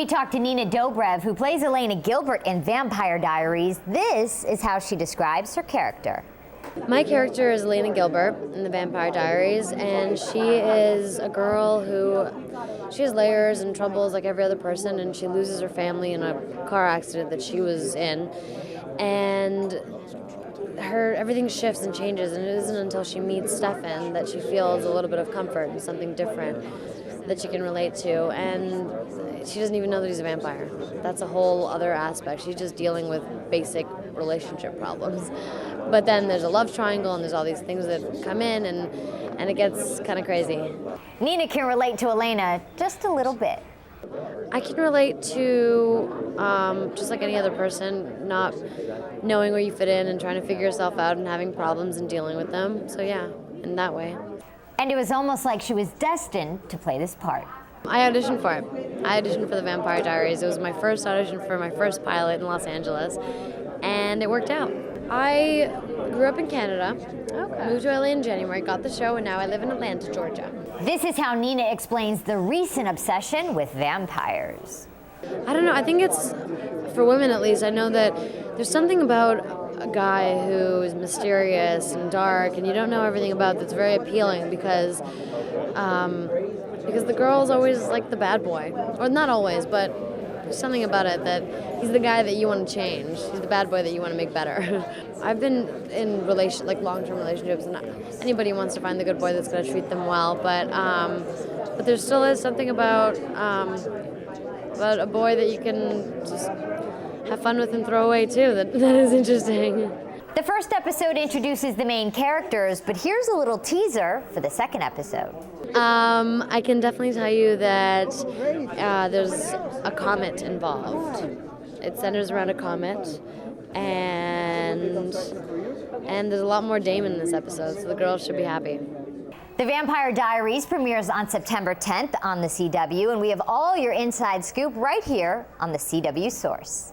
We talked to Nina Dobrev, who plays Elena Gilbert in Vampire Diaries. This is how she describes her character. My character is Elena Gilbert in the Vampire Diaries, and she is a girl who, she has layers and troubles like every other person, and she loses her family in a car accident that she was in, and everything shifts and changes, and it isn't until she meets Stefan that she feels a little bit of comfort and something different that she can relate to, and she doesn't even know that he's a vampire. That's a whole other aspect. She's just dealing with basic relationship problems. But then there's a love triangle, and there's all these things that come in, and it gets kind of crazy. Nina can relate to Elena just a little bit. I can relate to, just like any other person, not knowing where you fit in and trying to figure yourself out and having problems and dealing with them. So yeah, in that way. And it was almost like she was destined to play this part. I auditioned for it. I auditioned for the Vampire Diaries. It was my first audition for my first pilot in Los Angeles, and it worked out. I grew up in Canada, moved to LA in January, got the show, and now I live in Atlanta, Georgia. This is how Nina explains the recent obsession with vampires. I don't know, I think it's, for women at least, I know that there's something about a guy who is mysterious and dark and you don't know everything about that's very appealing because the girl's always like the bad boy. Or not always, but there's something about it that he's the guy that you want to change. He's the bad boy that you want to make better. I've been in long-term relationships, and anybody wants to find the good boy that's going to treat them well, but there still is something about a boy that you can just have fun with and throw away too, that is interesting. The first episode introduces the main characters, but here's a little teaser for the second episode. I can definitely tell you that there's a comet involved. It centers around a comet, and there's a lot more Damon in this episode, so the girls should be happy. The Vampire Diaries premieres on September 10th on the CW, and we have all your inside scoop right here on the CW Source.